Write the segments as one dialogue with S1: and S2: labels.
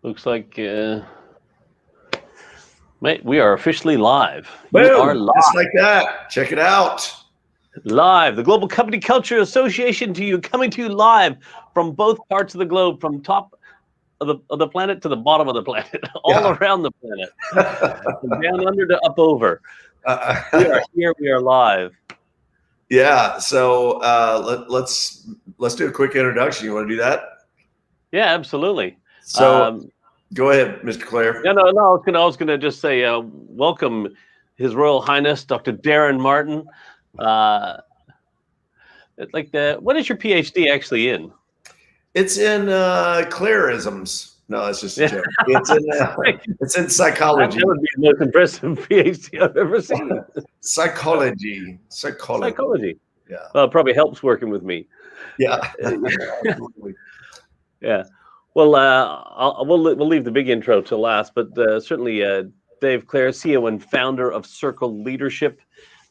S1: Looks like, mate, we are officially live. You are
S2: Boom!
S1: live.
S2: Just like that. Check it out.
S1: Live. The Global Company Culture Association coming to you live from both parts of the globe, from top of the planet to the bottom of the planet, all around the planet, from down under to up over. We are here. We are live.
S2: Yeah. So let's do a quick introduction. You want to do that?
S1: Yeah, absolutely.
S2: So go ahead, Mr. Clare.
S1: No. I was gonna just say welcome, His Royal Highness Dr. Darren Martin. What is your PhD actually in?
S2: It's in Clarisms. No, it's just a joke. It's in psychology.
S1: That would be the most impressive PhD I've ever seen.
S2: Psychology.
S1: Yeah. Well, it probably helps working with me.
S2: Yeah.
S1: Yeah. Well, we'll leave the big intro till last, but certainly Dave Clare, CEO and founder of Circle Leadership,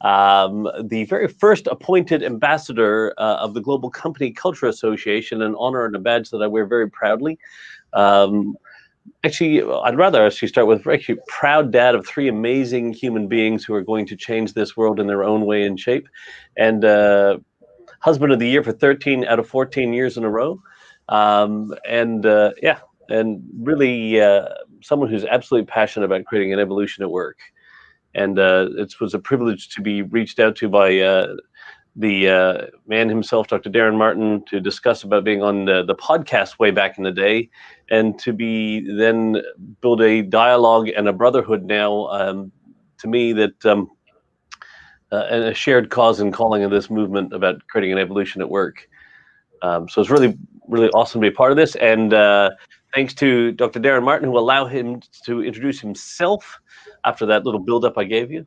S1: the very first appointed ambassador of the Global Company Culture Association, an honor and a badge that I wear very proudly. Actually, I'd rather start with actually proud dad of 3 amazing human beings who are going to change this world in their own way and shape, and husband of the year for 13 out of 14 years in a row. And really someone who's absolutely passionate about creating an evolution at work. And it was a privilege to be reached out to by the man himself, Dr. Darren Martin, to discuss about being on the podcast way back in the day, and to be then build a dialogue and a brotherhood now, to me, that and a shared cause and calling of this movement about creating an evolution at work. So it's really, really awesome to be a part of this. And thanks to Dr. Darren Martin, who allowed him to introduce himself after that little build-up I gave you.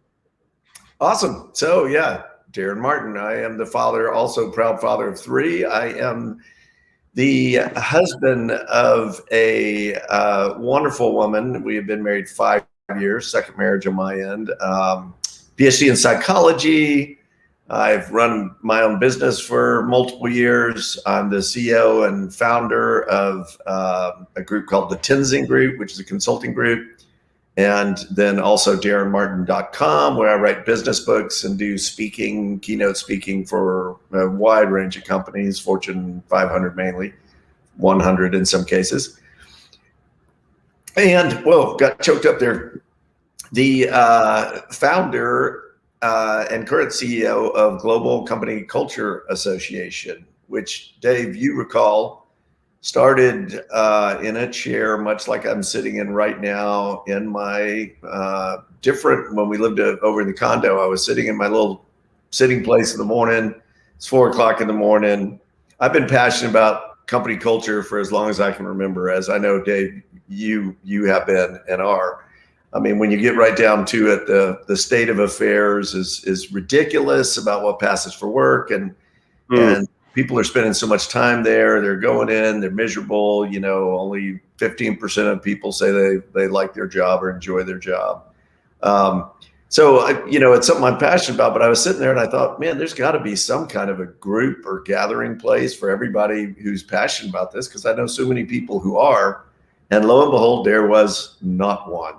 S2: Awesome. So, yeah, Darren Martin. I am the father, also proud father of 3. I am the husband of a wonderful woman. We have been married 5 years, second marriage on my end. Ph.D. in psychology. I've run my own business for multiple years. I'm the CEO and founder of a group called the Tenzing Group, which is a consulting group. And then also DarrenMartin.com, where I write business books and do speaking, keynote speaking for a wide range of companies, Fortune 500 mainly, 100 in some cases. And, whoa, got choked up there. The founder and current CEO of Global Company Culture Association, which, Dave, you recall, started in a chair, much like I'm sitting in right now in my when we lived over in the condo. I was sitting in my little sitting place in the morning. It's 4 o'clock in the morning. I've been passionate about company culture for as long as I can remember, as I know, Dave, you have been and are. I mean, when you get right down to it, the state of affairs is ridiculous about what passes for work, and people are spending so much time there. They're going in, they're miserable. You know, only 15% of people say they like their job or enjoy their job. So it's something I'm passionate about. But I was sitting there and I thought, man, there's got to be some kind of a group or gathering place for everybody who's passionate about this, because I know so many people who are. And lo and behold, there was not one.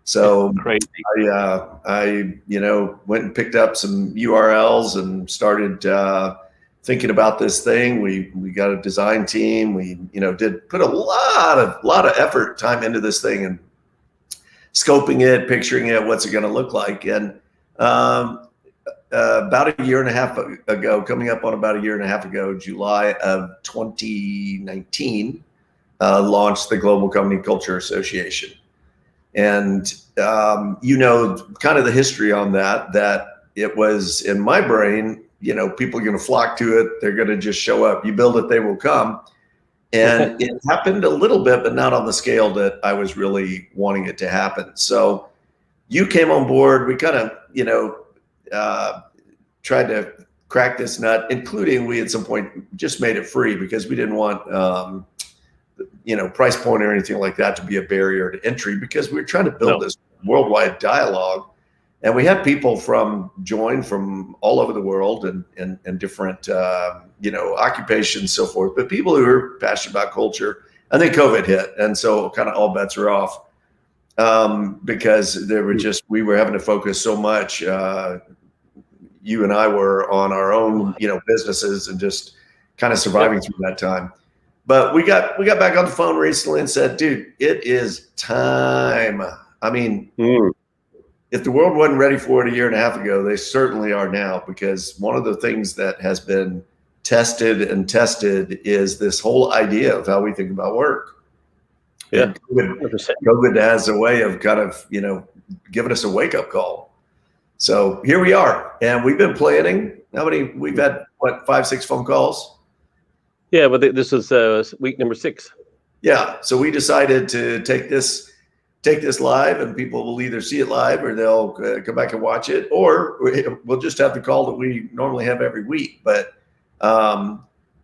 S2: So I went and picked up some URLs and started thinking about this thing. We got a design team. We did put a lot of effort, time into this thing, and scoping it, picturing it, what's it going to look like. And about a year and a half ago, coming up on about a year and a half ago, July of 2019, launched the Global Company Culture Association. And, kind of the history on that it was in my brain, people are going to flock to it. They're going to just show up. You build it, they will come. And it happened a little bit, but not on the scale that I was really wanting it to happen. So you came on board. We kind of, tried to crack this nut, including we at some point just made it free because we didn't want, price point or anything like that to be a barrier to entry, because we were trying to build this worldwide dialogue. And we had people join from all over the world and different, occupations, so forth, but people who are passionate about culture. And then COVID hit, and so kind of all bets are off, because we were having to focus so much. You and I were on our own, businesses and just kind of surviving through that time. But we got back on the phone recently and said, dude, it is time. I mean, if the world wasn't ready for it a year and a half ago, they certainly are now, because one of the things that has been tested is this whole idea of how we think about work.
S1: Yeah.
S2: COVID has a way of kind of, giving us a wake up call. So here we are, and we've been planning. We've had 5-6 phone calls.
S1: Yeah, but this is week number 6.
S2: Yeah. So we decided to take this live, and people will either see it live or they'll come back and watch it, or we'll just have the call that we normally have every week. But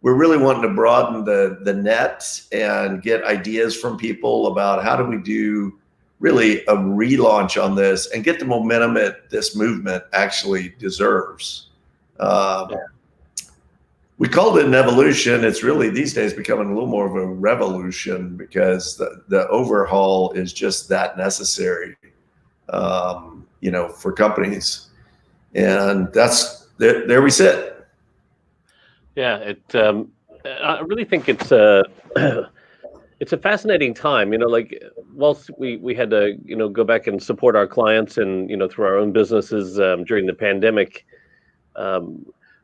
S2: we're really wanting to broaden the net and get ideas from people about how do we do really a relaunch on this and get the momentum that this movement actually deserves. We called it an evolution. It's really these days becoming a little more of a revolution, because the overhaul is just that necessary, for companies. And that's there we sit.
S1: Yeah, I really think it's a fascinating time. Like whilst we had to go back and support our clients and through our own businesses during the pandemic.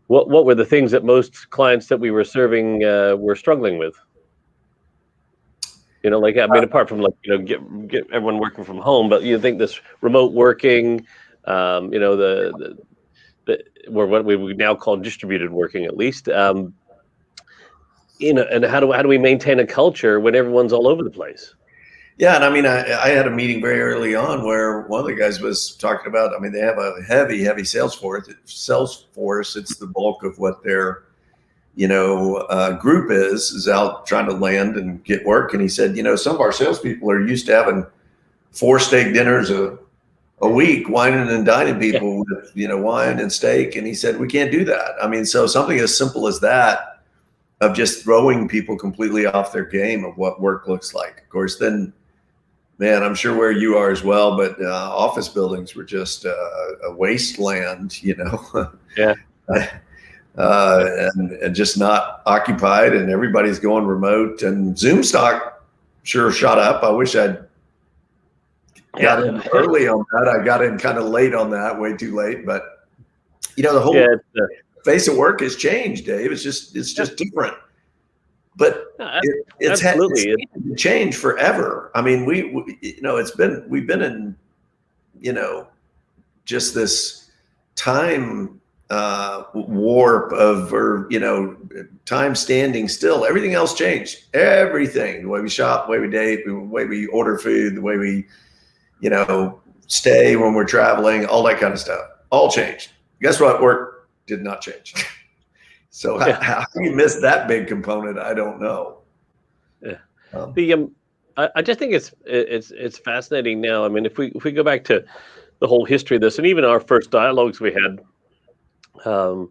S1: What were the things that most clients that we were serving were struggling with? Apart from get everyone working from home, but you think this remote working, the what we would now call distributed working, at least, and how do we maintain a culture when everyone's all over the place?
S2: Yeah, and I had a meeting very early on where one of the guys was talking about, they have a heavy sales force. It's the bulk of what their, group is out trying to land and get work. And he said, some of our salespeople are used to having 4 steak dinners a week, wining and dining people with, wine and steak. And he said, we can't do that. So something as simple as that, of just throwing people completely off their game of what work looks like. Of course, then, man, I'm sure where you are as well, but office buildings were just a wasteland,
S1: Yeah.
S2: And just not occupied, and everybody's going remote, and Zoom stock sure shot up. I wish I'd got in early on that. I got in kind of late on that, way too late, but the whole face of work has changed, Dave. It's just different. But it's had to change forever. We've been in, just this time warp of, time standing still. Everything else changed. Everything, the way we shop, the way we date, the way we order food, the way we, stay when we're traveling, all that kind of stuff, all changed. Guess what? Work did not change. So how you missed that big component, I don't know.
S1: Yeah. I just think it's fascinating now. If we go back to the whole history of this, and even our first dialogues we had, to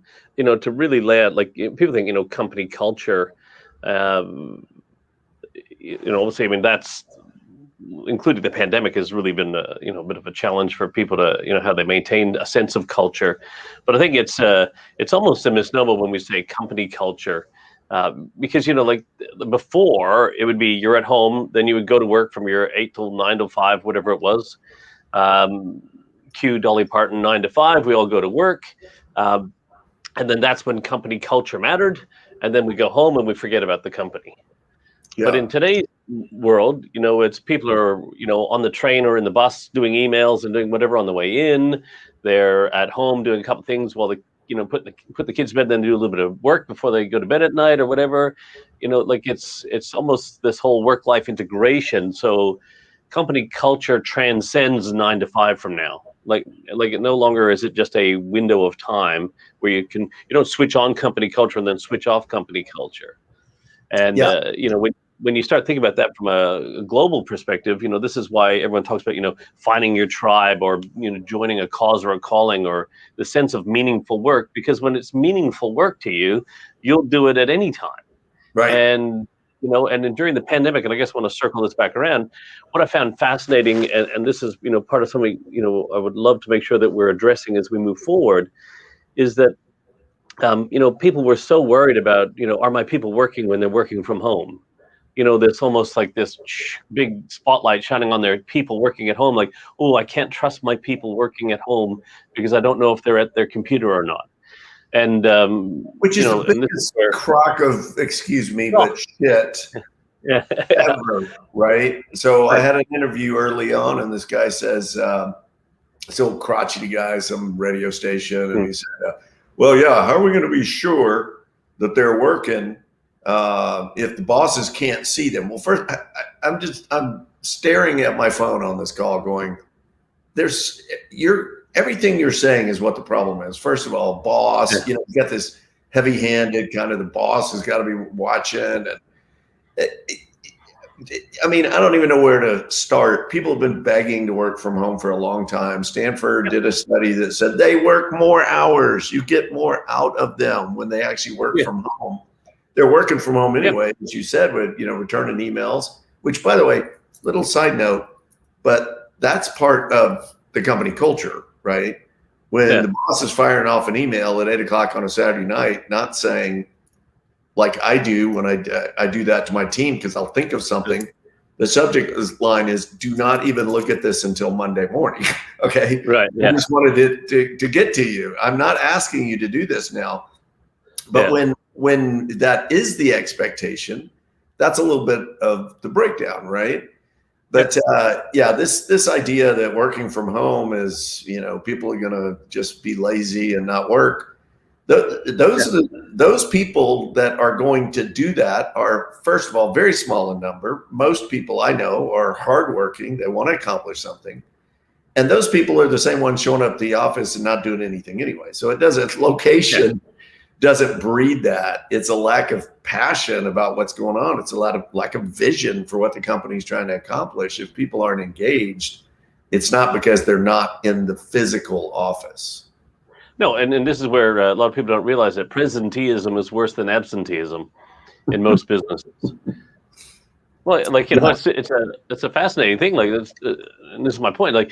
S1: really lay out, people think, company culture, obviously, that's including the pandemic has really been a bit of a challenge for people to how they maintain a sense of culture. But I think it's almost a misnomer when we say company culture, because before it would be you're at home, then you would go to work from your 8 till 9 to 5, whatever it was. Cue Dolly Parton, 9 to 5, we all go to work, and then that's when company culture mattered, and then we go home and we forget about the company. Yeah. But in today's world, it's people are, on the train or in the bus doing emails and doing whatever on the way in. They're at home doing a couple things while they, put the kids to bed, then do a little bit of work before they go to bed at night or whatever. It's almost this whole work-life integration. So company culture transcends 9 to 5 from now. Like no longer is it just a window of time where you don't switch on company culture and then switch off company culture. And when you start thinking about that from a global perspective, this is why everyone talks about, finding your tribe, or, joining a cause or a calling, or the sense of meaningful work, because when it's meaningful work to you, you'll do it at any time.
S2: Right.
S1: And, and then during the pandemic, and I guess I want to circle this back around, what I found fascinating, and this is, part of something, I would love to make sure that we're addressing as we move forward, is that, people were so worried about, are my people working when they're working from home? There's almost like this big spotlight shining on their people working at home. Like, oh, I can't trust my people working at home because I don't know if they're at their computer or not. And
S2: which is the biggest crock of, excuse me, but shit ever, right? So I had an interview early on, and this guy says, this old crotchety guy, some radio station, and he said, well, yeah, how are we going to be sure that they're working if the bosses can't see them? Well, first, I'm staring at my phone on this call going, everything you're saying is what the problem is. First of all, boss, you got this heavy-handed kind of, the boss has got to be watching. And I mean, I don't even know where to start. People have been begging to work from home for a long time. Stanford did a study that said they work more hours. You get more out of them when they actually work from home. They're working from home anyway, as you said, with, returning emails, which, by the way, little side note, but that's part of the company culture, right? When the boss is firing off an email at 8 o'clock on a Saturday night, not saying, like I do when I do that to my team, because I'll think of something. The subject line is, do not even look at this until Monday morning. Okay.
S1: Right.
S2: I just wanted to get to you. I'm not asking you to do this now. But when that is the expectation, that's a little bit of the breakdown, right? But this idea that working from home is, people are going to just be lazy and not work. Those people that are going to do that are, first of all, very small in number. Most people I know are hardworking. They want to accomplish something. And those people are the same ones showing up at the office and not doing anything anyway. So location doesn't breed that. It's a lack of passion about what's going on. It's a lack of vision for what the company's trying to accomplish. If people aren't engaged, it's not because they're not in the physical office.
S1: No, and this is where a lot of people don't realize that presenteeism is worse than absenteeism in most businesses. Well, like, it's a fascinating thing. Like, and this is my point. Like,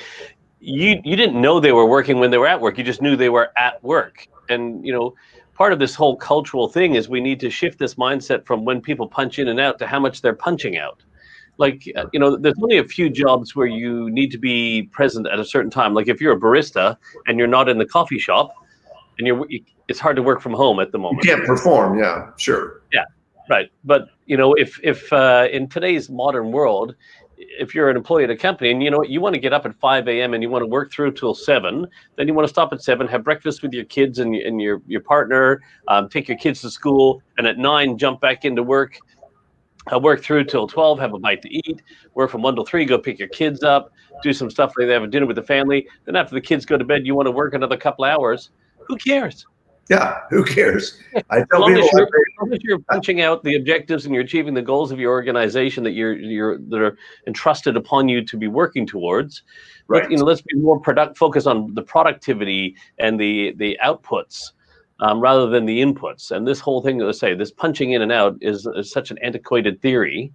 S1: you didn't know they were working when they were at work. You just knew they were at work. And part of this whole cultural thing is we need to shift this mindset from when people punch in and out to how much they're punching out. Like, there's only a few jobs where you need to be present at a certain time. Like, if you're a barista and you're not in the coffee shop, and it's hard to work from home at the moment.
S2: You can't perform. Yeah, sure.
S1: Yeah, right. But if in today's modern world, if you're an employee at a company and you want to get up at 5 a.m. and you want to work through till 7, then you want to stop at 7, have breakfast with your kids and your partner, take your kids to school, and at 9 jump back into work. Work through till 12, have a bite to eat, work from 1 till 3, go pick your kids up, do some stuff like that, have a dinner with the family. Then after the kids go to bed, you want to work another couple hours. Who cares?
S2: Yeah, who cares? I
S1: tell people, as long as you're punching out the objectives and you're achieving the goals of your organization that that are entrusted upon you to be working towards. Right. Let's be more focus on the productivity and the outputs. Rather than the inputs. And this whole thing, let's say, this punching in and out is such an antiquated theory.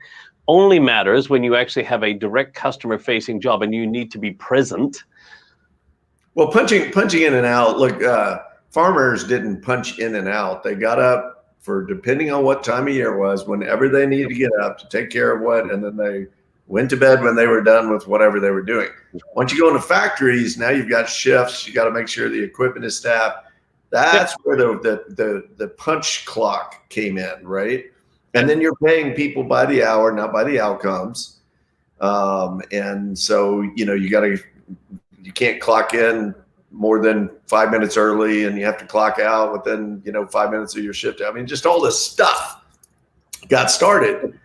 S1: Only matters when you actually have a direct customer-facing job and you need to be present.
S2: Well, punching in and out. Look, farmers didn't punch in and out. They got up for, depending on what time of year it was, whenever they needed to get up to take care of what, and then they went to bed when they were done with whatever they were doing. Once you go into factories, now you've got shifts. You got to make sure the equipment is staffed. That's where the punch clock came in, right? And then you're paying people by the hour, not by the outcomes. And so, you can't clock in more than 5 minutes early, and you have to clock out within, 5 minutes of your shift. I mean, just all this stuff got started.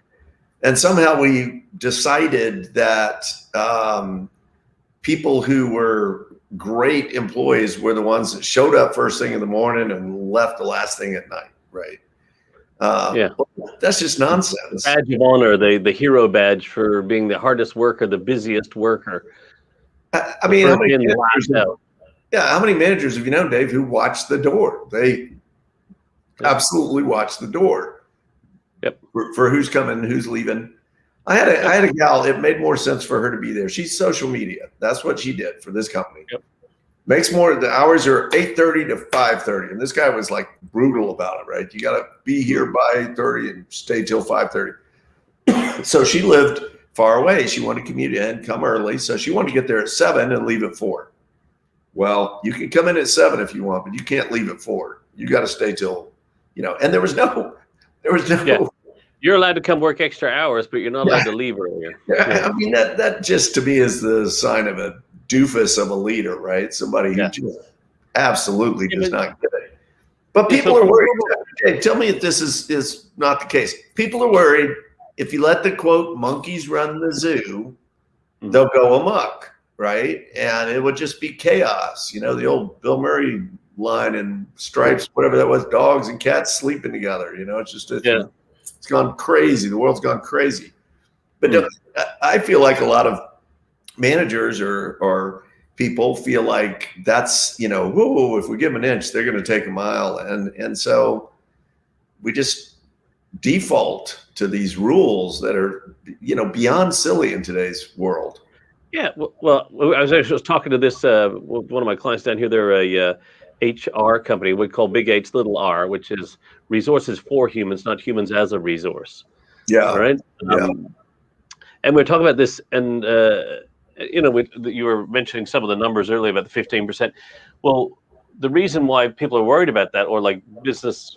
S2: And somehow we decided that people who were great employees were the ones that showed up first thing in the morning and left the last thing at night, right? That's just nonsense.
S1: Badge of honor, the hero badge for being the hardest worker, the busiest worker.
S2: I mean, how many managers have you known, Dave, who watch the door? They absolutely watch the door.
S1: Yep.
S2: for who's coming, who's leaving. I had a gal. It made more sense for her to be there. She's social media. That's what she did for this company.
S1: Yep.
S2: Makes more. The hours are 8:30 to 5:30, and this guy was like brutal about it. Right, you got to be here by 8:30 and stay till 5:30. So she lived far away. She wanted to commute in, come early. So she wanted to get there at 7 and leave at 4. Well, you can come in at 7 if you want, but you can't leave at 4. You got to stay till, and there was no.
S1: Yeah. You're allowed to come work extra hours, but you're not allowed to leave earlier.
S2: Yeah. I mean, that just to me is the sign of a doofus of a leader, right? Somebody who just absolutely does not get it. But people are worried. Hey, tell me if this is not the case. People are worried if you let the, quote, monkeys run the zoo, they'll go amok, right? And it would just be chaos. The old Bill Murray line in Stripes, whatever that was, dogs and cats sleeping together. It's just it's gone crazy. The world's gone crazy. But I feel like a lot of managers or people feel like that's, whoa, if we give them an inch, they're going to take a mile. And so we just default to these rules that are, beyond silly in today's world.
S1: Yeah. Well, I was talking to this, one of my clients down here. They're a HR company we call Big H Little R, which is resources for humans, not humans as a resource.
S2: Yeah.
S1: All right.
S2: Yeah.
S1: And we're talking about this, and you were mentioning some of the numbers earlier about the 15%. Well, the reason why people are worried about that, or like business,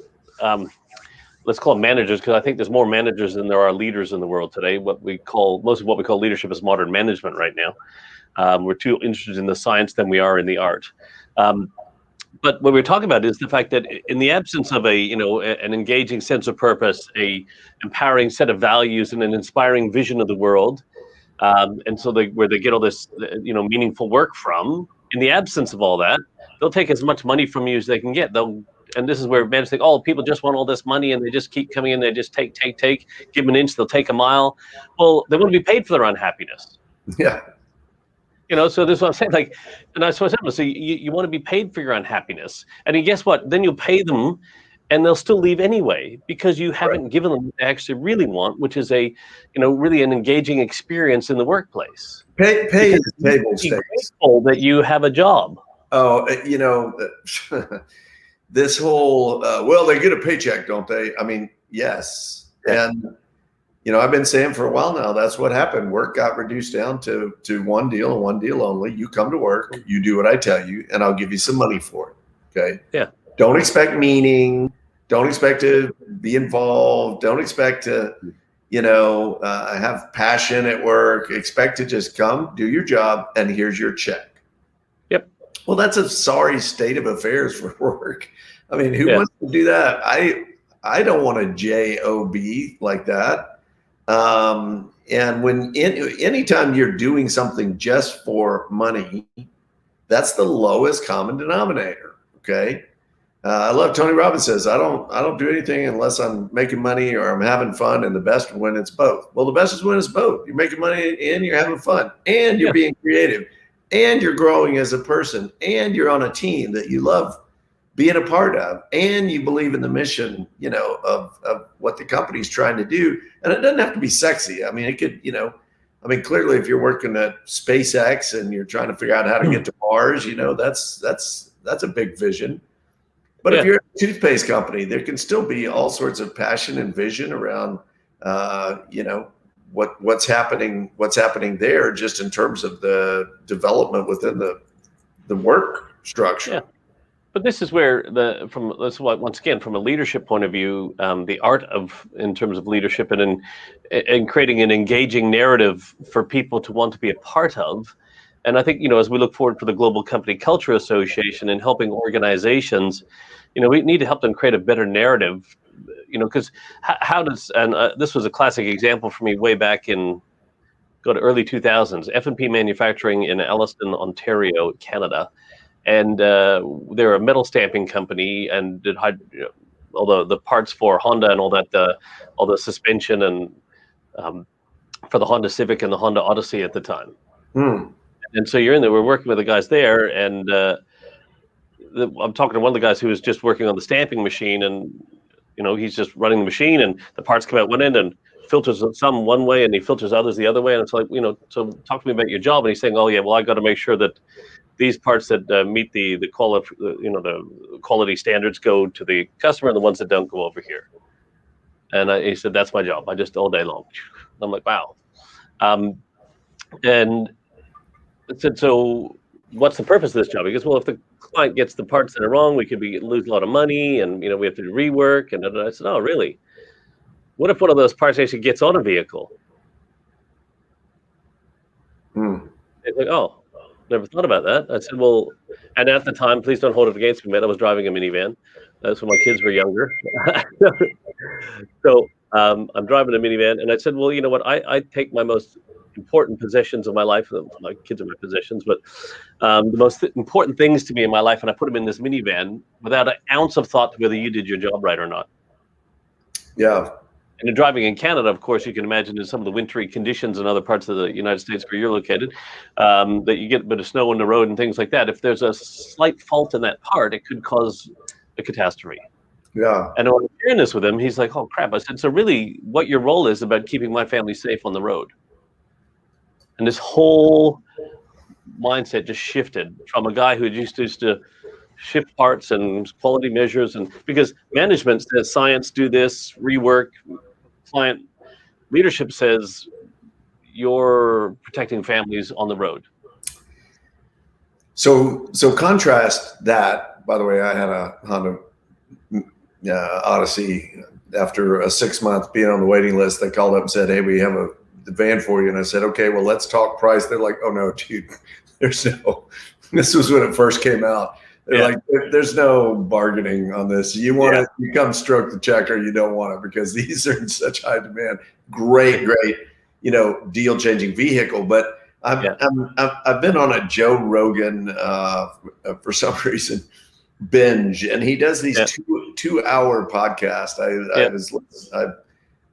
S1: let's call them managers, because I think there's more managers than there are leaders in the world today. Most of what we call leadership is modern management right now. We're too interested in the science than we are in the art. But what we're talking about is the fact that in the absence of an engaging sense of purpose, a empowering set of values, and an inspiring vision of the world, and so where they get all this meaningful work from, in the absence of all that, they'll take as much money from you as they can get. And this is where managers think, oh, people just want all this money, and they just keep coming in. They just take, give them an inch, they'll take a mile. Well, they want to be paid for their unhappiness.
S2: Yeah.
S1: So this is what I'm saying. Like, and that's what I'm saying. So you want to be paid for your unhappiness, and guess what? Then you'll pay them, and they'll still leave anyway because you haven't given them what they actually really want, which is really an engaging experience in the workplace.
S2: Pay is table stakes.
S1: Grateful that you have a job.
S2: Oh, this whole well, they get a paycheck, don't they? I mean, yes, and. I've been saying for a while now, that's what happened. Work got reduced down to one deal and one deal only. You come to work, you do what I tell you, and I'll give you some money for it. Okay.
S1: Yeah.
S2: Don't expect meaning. Don't expect to be involved. Don't expect to, have passion at work. Expect to just come, do your job, and here's your check.
S1: Yep.
S2: Well, that's a sorry state of affairs for work. I mean, who wants to do that? I don't want a job like that. And anytime you're doing something just for money, that's the lowest common denominator. Okay. I love Tony Robbins says, I don't do anything unless I'm making money or I'm having fun, and the best when it's both. Well, the best is when it's both. You're making money and you're having fun, and you're being creative, and you're growing as a person, and you're on a team that you love being a part of, and you believe in the mission, of what the company's trying to do. And it doesn't have to be sexy. I mean, it could, clearly if you're working at SpaceX and you're trying to figure out how to get to Mars, that's a big vision. But if you're a toothpaste company, there can still be all sorts of passion and vision around, what's happening there, just in terms of the development within the work structure.
S1: Yeah. But this is where once again, from a leadership point of view, the art in terms of leadership and creating an engaging narrative for people to want to be a part of. And I think, as we look forward for the Global Company Culture Association and helping organizations, we need to help them create a better narrative, because this was a classic example for me way back in early 2000s, F&P Manufacturing in Elliston, Ontario, Canada. And they're a metal stamping company, and did all the parts for Honda and all that, all the suspension and for the Honda Civic and the Honda Odyssey at the time. And so you're in there. We're working with the guys there, and I'm talking to one of the guys who was just working on the stamping machine, and he's just running the machine, and the parts come out one end and filters some one way, and he filters others the other way. And it's like, so talk to me about your job. And he's saying, oh yeah, well, I got to make sure that these parts that meet the quality, the quality standards go to the customer, and the ones that don't go over here. And he said, that's my job. I just all day long. I'm like, wow. And I said, so what's the purpose of this job? He goes, well, if the client gets the parts that are wrong, we could lose a lot of money, and we have to do rework. And I said, oh, really? What if one of those parts actually gets on a vehicle? He's like, oh, never thought about that. I said, well, and at the time, please don't hold it against me, man, I was driving a minivan. That's when my kids were younger. So I'm driving a minivan, and I said, well, you know what? I take my most important possessions of my life. My kids are my possessions, but the most important things to me in my life, and I put them in this minivan without an ounce of thought to whether you did your job right or not.
S2: Yeah.
S1: And driving in Canada, of course, you can imagine in some of the wintry conditions in other parts of the United States where you're located, that you get a bit of snow on the road and things like that. If there's a slight fault in that part, it could cause a catastrophe.
S2: Yeah.
S1: And when I'm sharing this with him, he's like, oh, crap. I said, so really what your role is about keeping my family safe on the road. And this whole mindset just shifted from a guy who used to shift parts and quality measures, and because management says science, do this, rework. Client leadership says you're protecting families on the road.
S2: So contrast that. By the way, I had a Honda Odyssey. After a 6-month being on the waiting list, they called up and said, hey, we have the van for you. And I said, okay, well, let's talk price. They're like, oh no, dude, this was when it first came out. They're like, there's no bargaining on this. You want it, you come stroke the check, or you don't want it, because these are in such high demand. Great, deal changing vehicle. But I've been on a Joe Rogan for some reason binge, and he does these 2-hour podcasts.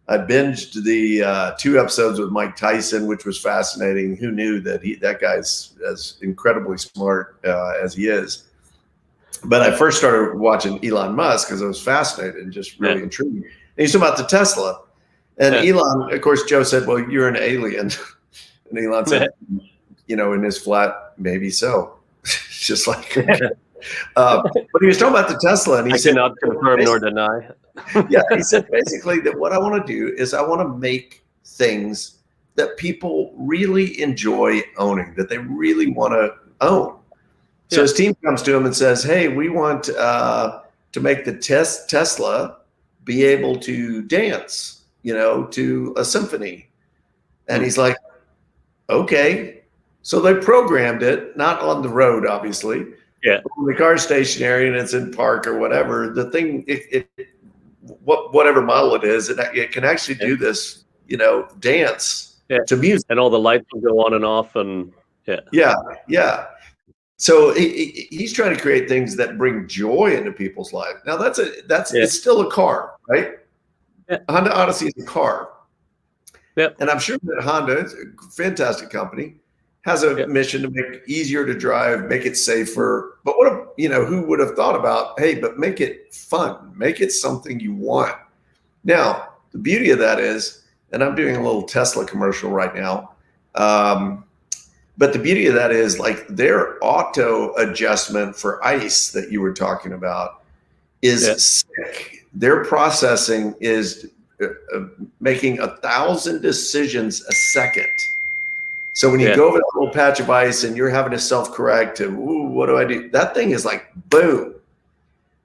S2: I binged the 2 episodes with Mike Tyson, which was fascinating. Who knew that guy's as incredibly smart as he is? But I first started watching Elon Musk because I was fascinated and just really intrigued. And he's talking about the Tesla. And Elon, of course, Joe said, well, you're an alien. And Elon said, in his flat, maybe so. It's just like, but he was talking about the Tesla. And he said,
S1: cannot confirm nor deny.
S2: He said, basically, that what I want to do is I want to make things that people really enjoy owning, that they really want to own. So his team comes to him and says, hey, we want to make the Tesla be able to dance, to a symphony. And he's like, okay. So they programmed it, not on the road, obviously. Yeah. When the car's stationary and it's in park or whatever, the thing, whatever model it is, it can actually do this, dance to music.
S1: And all the lights will go on and off, and
S2: Yeah. So he's trying to create things that bring joy into people's life. Now it's still a car, right? Yeah. Honda Odyssey is a car.
S1: Yep.
S2: And I'm sure that Honda, is a fantastic company, has a mission to make it easier to drive, make it safer. But who would have thought about, hey, but make it fun, make it something you want. Now, the beauty of that is, and I'm doing a little Tesla commercial right now, but the beauty of that is, like, their auto adjustment for ice that you were talking about is sick. Their processing is making 1,000 decisions a second. So when you go over that little patch of ice and you're having to self-correct to, ooh, what do I do? That thing is like, boom.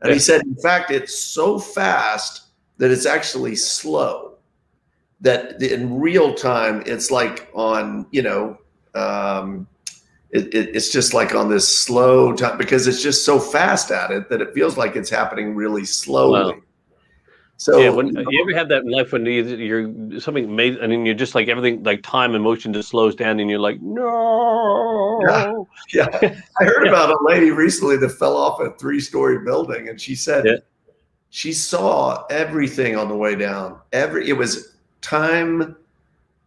S2: And he said, in fact, it's so fast that it's actually slow. That in real time, it's like on, it's just like on this slow time, because it's just so fast at it that it feels like it's happening really slowly.
S1: Wow. So you ever have that in life when you're something made, and then you're just like, everything, like time and motion just slows down, and you're like, no.
S2: Yeah. I heard about a lady recently that fell off a 3-story building, and she said she saw everything on the way down. It was time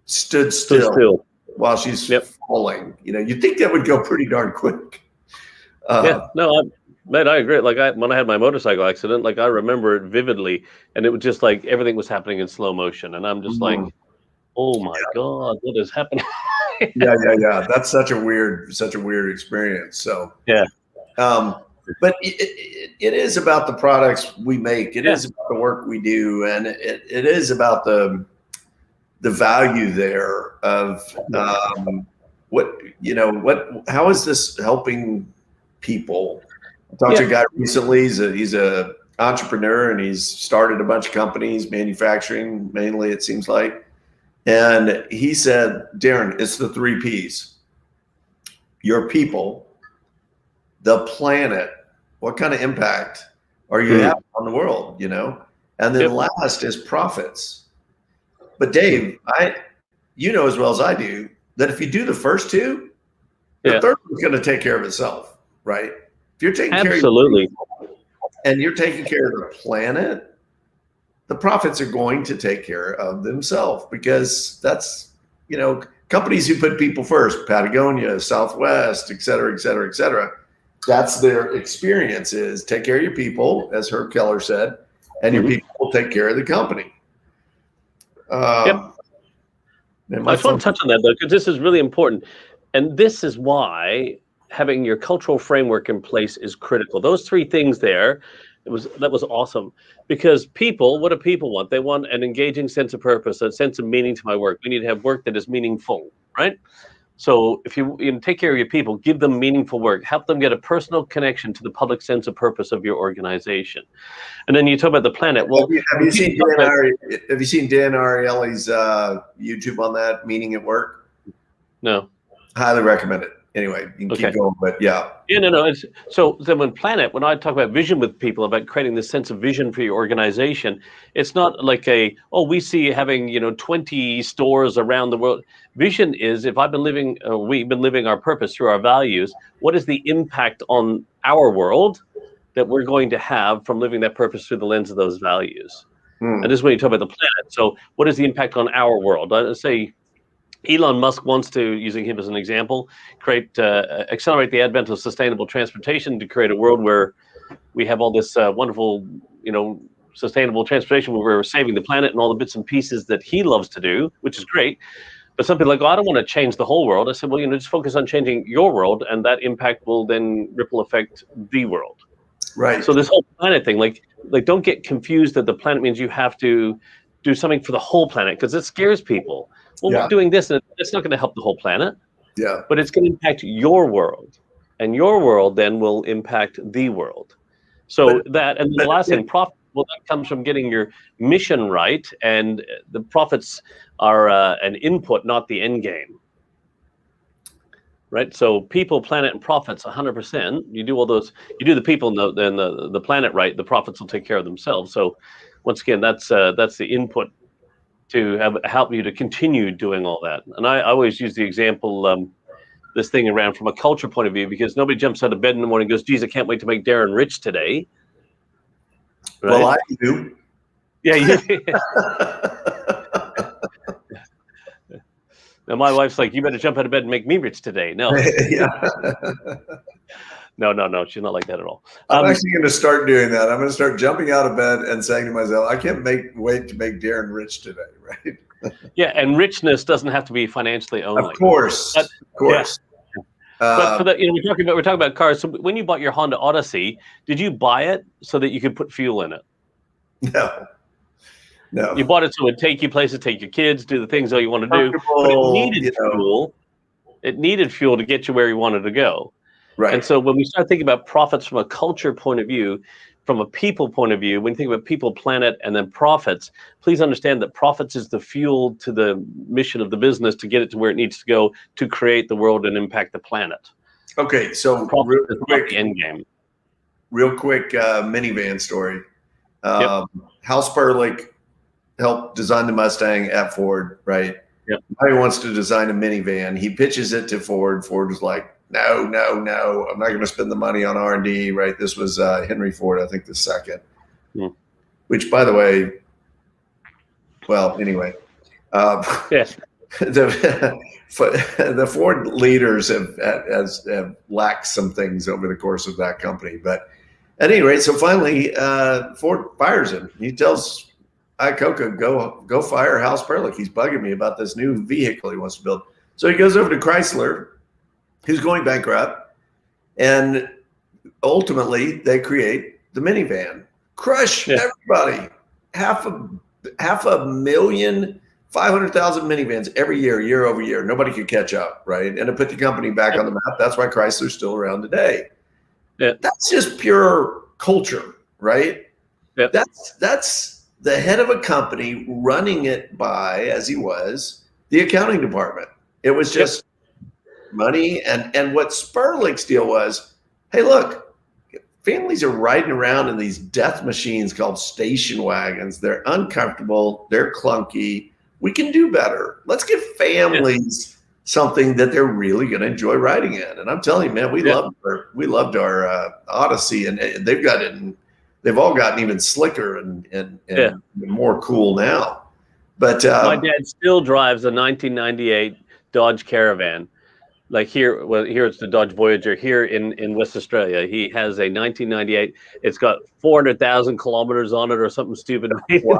S2: stood still while she's falling. You'd think that would go pretty darn quick.
S1: Man, I agree. Like when I had my motorcycle accident, like I remember it vividly, and it was just like everything was happening in slow motion, and I'm just like,
S2: Mhm.
S1: oh my God, what is happening?
S2: Yeah. That's such a weird experience. So,
S1: Yeah,
S2: but it is about the products we make. It
S1: yeah,
S2: is about the work we do, and it is about the value there of how is this helping people? I talked to a
S1: yeah.
S2: guy recently. He's a entrepreneur, and he's started a bunch of companies, manufacturing mainly, it seems like. And he said, Darren, it's the 3 Ps: your people, the planet. What kind of impact are you
S1: Mm.
S2: having on the world? And then
S1: Yep.
S2: last is profits. But Dave, you know as well as I do that if you do the first two, the
S1: Yeah,
S2: third one's going to take care of itself, right? If you're taking care of your
S1: absolutely.
S2: people and you're taking care of the planet, the profits are going to take care of themselves, because that's, companies who put people first, Patagonia, Southwest, et cetera, et cetera, et cetera. That's their experience, is take care of your people, as Herb Keller said, and your
S1: Mhm.
S2: people will take care of the company.
S1: Yep.
S2: And
S1: I
S2: my
S1: just want
S2: phone.
S1: to touch on that though, because this is really important. And this is why having your cultural framework in place is critical. Those 3 things there, that was awesome. Because people, what do people want? They want an engaging sense of purpose, a sense of meaning to my work. We need to have work that is meaningful, right? So if you take care of your people, give them meaningful work, help them get a personal connection to the public sense of purpose of your organization. And then you talk about the planet. Well,
S2: Have you seen Dan Ariely's YouTube on that, Meaning at Work?
S1: no.
S2: Highly recommend it. Anyway, you can
S1: Okay.
S2: keep going, but yeah.
S1: Yeah, no. So then when I talk about vision with people, about creating this sense of vision for your organization, it's not like we see having, 20 stores around the world. Vision is, if we've been living our purpose through our values, what is the impact on our world that we're going to have from living that purpose through the lens of those values? And this is when you talk about the planet. So what is the impact on our world? I say Elon Musk wants to, using him as an example, accelerate the advent of sustainable transportation to create a world where we have all this wonderful, sustainable transportation where we're saving the planet and all the bits and pieces that he loves to do, which is great. But some people are like, I don't want to change the whole world. I said, well, just focus on changing your world, and that impact will then ripple affect the world.
S2: Right.
S1: So this whole planet thing, like don't get confused that the planet means you have to do something for the whole planet, because it scares people. Well, we're doing this, and it's not going to help the whole planet.
S2: Yeah.
S1: But it's going to impact your world, and your world then will impact the world. So and then the last thing, profit. Well, that comes from getting your mission right, and the profits are an input, not the end game. Right. So people, planet, and profits, 100%. You do all those. You do the people and the planet right. The profits will take care of themselves. So, once again, that's the input to help you to continue doing all that. And I always use the example, this thing around from a culture point of view, because nobody jumps out of bed in the morning and goes, geez, I can't wait to make Darren rich today. Right?
S2: Well, I do.
S1: Yeah, you. Now my wife's like, you better jump out of bed and make me rich today. No.
S2: Yeah.
S1: No, she's not like that at all.
S2: I'm actually going to start doing that. I'm going to start jumping out of bed and saying to myself, I can't wait to make Darren rich today, right?
S1: Yeah, and richness doesn't have to be financially only.
S2: Of course.
S1: But,
S2: of course.
S1: Yeah. But for that, we're talking about cars. So when you bought your Honda Odyssey, did you buy it so that you could put fuel in it?
S2: No.
S1: You bought it so it would take you places, take your kids, do the things that you want to do. But it needed fuel. It needed fuel to get you where you wanted to go.
S2: Right.
S1: And so when we start thinking about profits from a culture point of view, from a people point of view, when you think about people, planet, and then profits, please understand that profits is the fuel to the mission of the business to get it to where it needs to go to create the world and impact the planet.
S2: Okay, so
S1: real quick end game.
S2: Real quick minivan story. Hal Sperlich helped design the Mustang at Ford, right?
S1: Yep.
S2: Now he wants to design a minivan. He pitches it to Ford. Ford was like, no, I'm not going to spend the money on R&D, right? This was Henry Ford, I think the second. Which, by the way, well, anyway.
S1: Yes.
S2: the the Ford leaders have lacked some things over the course of that company. But at any rate, so finally, Ford fires him. He tells Iacocca, go fire House Perlich. He's bugging me about this new vehicle he wants to build. So he goes over to Chrysler, who's going bankrupt, and ultimately they create the minivan. Crush everybody. Half a million, 500,000 minivans every year over year. Nobody could catch up, right? And to put the company back on the map, that's why Chrysler's still around today.
S1: Yeah.
S2: That's just pure culture, right?
S1: Yeah.
S2: That's the head of a company running it by, as he was, the accounting department. It was just money. And what Sperlich's deal was, hey, look, families are riding around in these death machines called station wagons. They're uncomfortable. They're clunky. We can do better. Let's give families something that they're really going to enjoy riding in. And I'm telling you, man, we loved our Odyssey, and they've all gotten even slicker and more cool now. But
S1: my dad still drives a 1998 Dodge Caravan. Like here it's the Dodge Voyager here in West Australia. He has a 1998. It's got 400,000 kilometers on it or something stupid.
S2: Wow.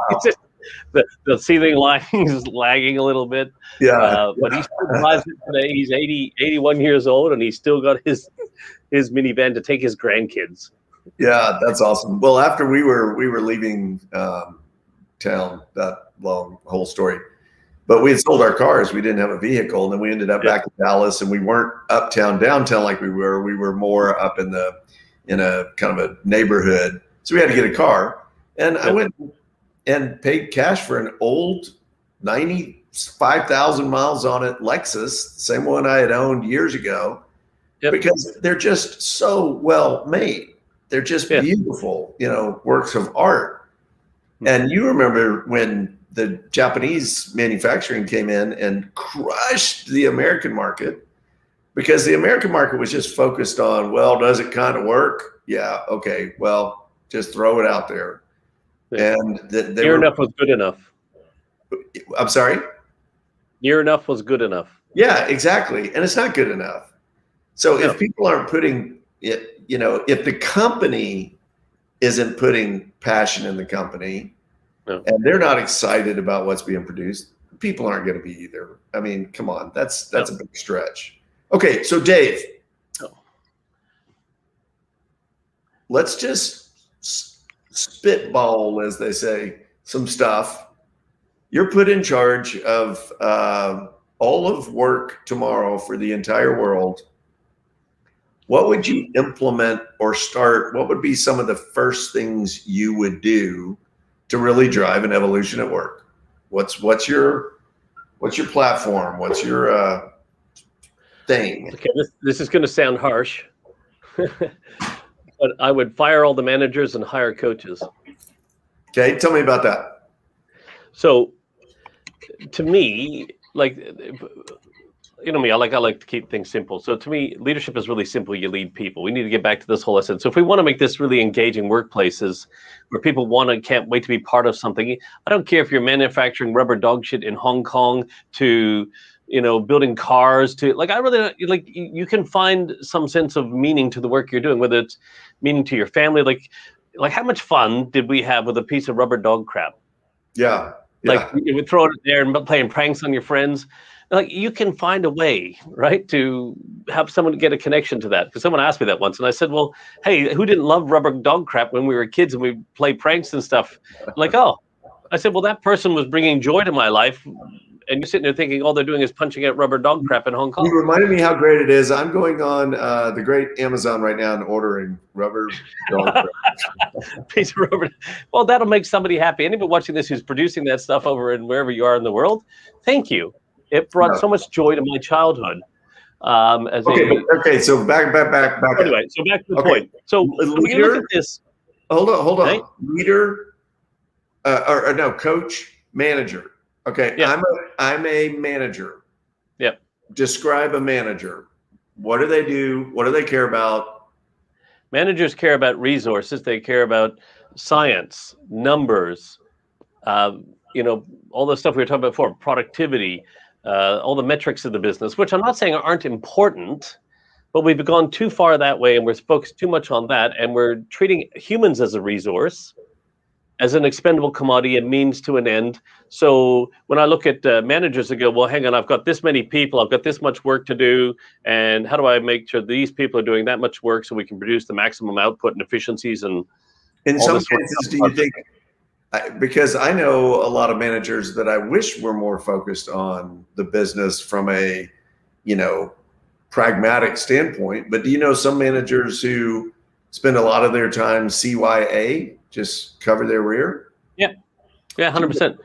S1: the ceiling lining is lagging a little bit. But he still drives it today. He's 81 years old, and he's still got his minivan to take his grandkids.
S2: Yeah, that's awesome. Well, after we were leaving town, that whole story. But we had sold our cars. We didn't have a vehicle. And then we ended up back in Dallas, and we weren't uptown, downtown like we were. We were more up in a kind of a neighborhood. So we had to get a car. And I went and paid cash for an old 95,000 miles on it Lexus, same one I had owned years ago, because they're just so well made. They're just beautiful, works of art. And you remember when the Japanese manufacturing came in and crushed the American market, because the American market was just focused on, well, does it kind of work? Yeah. Okay. Well, just throw it out there. And
S1: near enough was good enough.
S2: I'm sorry?
S1: Near enough was good enough.
S2: Yeah, exactly. And it's not good enough. So if people aren't putting it, if the company isn't putting passion in the company, and they're not excited about what's being produced, people aren't going to be either. I mean, come on, that's a big stretch. Okay, so Dave, let's just spitball, as they say, some stuff. You're put in charge of all of work tomorrow for the entire world. What would you implement or start? What would be some of the first things you would do to really drive an evolution at work? What's your platform? What's your thing?
S1: Okay, this is going to sound harsh, but I would fire all the managers and hire coaches.
S2: Okay, tell me about that.
S1: So, to me, like, me, I like to keep things simple. So to me, leadership is really simple. You lead people. We need to get back to this whole essence. So if we want to make this really engaging workplaces where people can't wait to be part of something, I don't care if you're manufacturing rubber dog shit in Hong Kong to, building cars to, I really, you can find some sense of meaning to the work you're doing, whether it's meaning to your family. Like how much fun did we have with a piece of rubber dog crap?
S2: Yeah.
S1: You would throw it there and playing pranks on your friends. You can find a way, right, to have someone get a connection to that. Because someone asked me that once, and I said, well, hey, who didn't love rubber dog crap when we were kids and we played pranks and stuff? I said, well, that person was bringing joy to my life, and you're sitting there thinking all they're doing is punching out rubber dog crap in Hong Kong.
S2: You reminded me how great it is. I'm going on the great Amazon right now and ordering rubber dog crap.
S1: Piece of rubber. Well, that'll make somebody happy. Anybody watching this who's producing that stuff over in wherever you are in the world, thank you. It brought so much joy to my childhood.
S2: Okay. So back.
S1: Anyway, so back to the point. So when you look at this,
S2: hold on. Right? Leader, coach, manager. Okay, yeah. I'm a manager.
S1: Yep.
S2: Describe a manager. What do they do? What do they care about?
S1: Managers care about resources. They care about science, numbers, all the stuff we were talking about before, productivity. all the metrics of the business, which I'm not saying aren't important, but we've gone too far that way and we're focused too much on that, and we're treating humans as a resource, as an expendable commodity, a means to an end. So when I look at managers that go, well, hang on, I've got this many people, I've got this much work to do, and how do I make sure these people are doing that much work so we can produce the maximum output and efficiencies and
S2: in
S1: all
S2: some
S1: this
S2: cases, do you think, because I know a lot of managers that I wish were more focused on the business from a, pragmatic standpoint, but do you know some managers who spend a lot of their time CYA, just cover their rear?
S1: Yeah, 100%.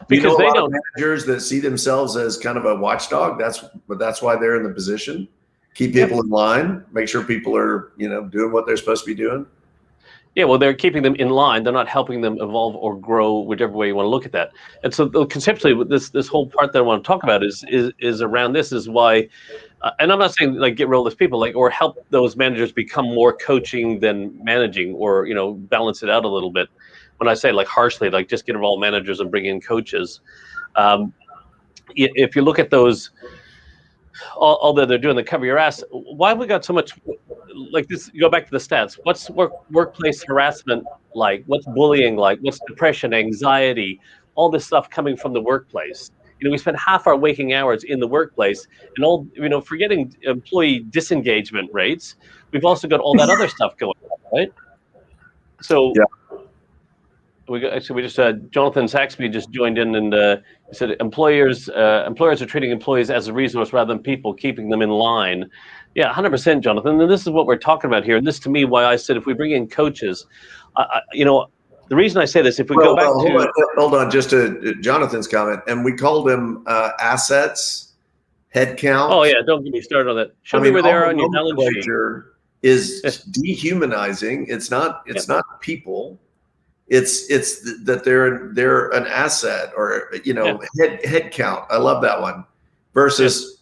S2: Because they don't. Managers that see themselves as kind of a watchdog. That's why they're in the position. Keep people in line. Make sure people are doing what they're supposed to be doing.
S1: Yeah, well, they're keeping them in line. They're not helping them evolve or grow, whichever way you want to look at that. And so, conceptually, this whole part that I want to talk about is around this. Is why, and I'm not saying like get rid of those people, or help those managers become more coaching than managing, or balance it out a little bit. When I say like harshly, like just get rid of all managers and bring in coaches. If you look at those, all that they're doing, they cover your ass. Why have we got so much like this? You go back to the stats. What's workplace harassment like? What's bullying like? What's depression, anxiety, all this stuff coming from the workplace? We spend half our waking hours in the workplace, and all forgetting employee disengagement rates. We've also got all that other stuff going on, right? So
S2: yeah.
S1: Jonathan Saxby just joined in and he said employers are treating employees as a resource rather than people, keeping them in line. Yeah, 100%, Jonathan. And this is what we're talking about here. And this, to me, why I said if we bring in coaches, the reason I say this, if we go back
S2: hold on, just to Jonathan's comment, and we called them assets, headcount.
S1: Oh yeah, don't get me started on that. Show me where they are on your balance sheet.
S2: Is dehumanizing. It's not people. It's that they're an asset, or head count. I love that one. Versus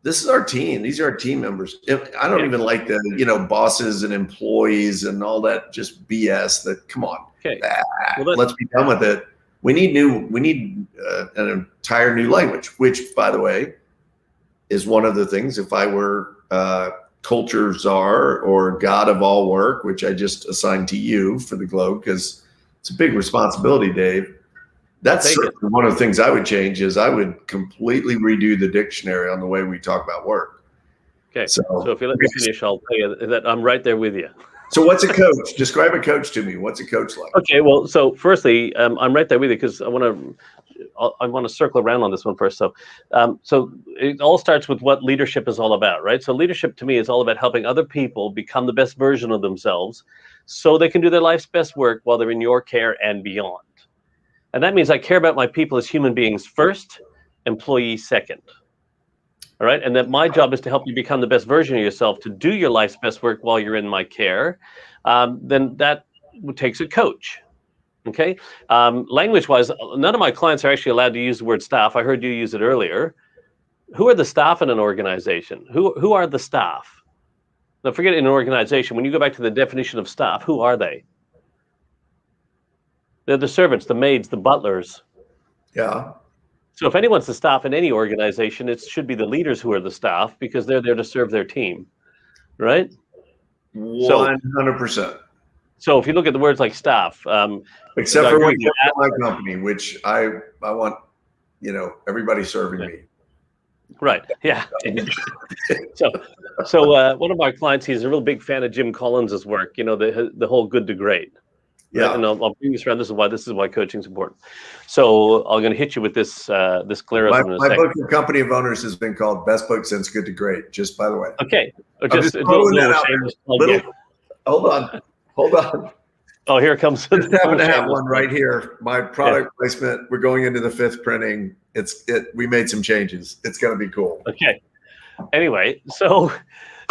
S2: this is our team. These are our team members. I don't even like the bosses and employees and all that just BS. That come on, let's be done with it. We need an entire new language. Which, by the way, is one of the things. If I were culture czar or god of all work, which I just assigned to you for the Globe, because it's a big responsibility, Dave. That's certainly one of the things I would change. Is I would completely redo the dictionary on the way we talk about work.
S1: Okay. So if you let me finish, I'll tell you that I'm right there with you.
S2: So what's a coach? Describe a coach to me. What's a coach like?
S1: Okay. Well, so firstly, I'm right there with you because I want to circle around on this one first. So it all starts with what leadership is all about, right? So leadership to me is all about helping other people become the best version of themselves so they can do their life's best work while they're in your care and beyond. And that means I care about my people as human beings first, employees second. All right. And that my job is to help you become the best version of yourself to do your life's best work while you're in my care. Then that takes a coach. Okay. Language-wise, none of my clients are actually allowed to use the word staff. I heard you use it earlier. Who are the staff in an organization? Who are the staff? Now, forget in an organization. When you go back to the definition of staff, who are they? They're the servants, the maids, the butlers.
S2: Yeah.
S1: So if anyone's the staff in any organization, it should be the leaders who are the staff because they're there to serve their team, right?
S2: 100%.
S1: So if you look at the words like staff,
S2: except for when you're at my company, which I want, everybody serving me.
S1: Right. Yeah. So one of my clients, he's a real big fan of Jim Collins's work. The whole good to great.
S2: Yeah.
S1: Right? And I'll bring this around. This is why coaching is important. So I'm going to hit you with this Clare.
S2: My book, The Company of Owners, has been called Best Book Since Good to Great. Just by the way.
S1: Okay.
S2: Hold on.
S1: Oh, here comes.
S2: Just happen to have one right here. My product placement. We're going into the 5th printing. We made some changes. It's going to be cool.
S1: Okay. Anyway, so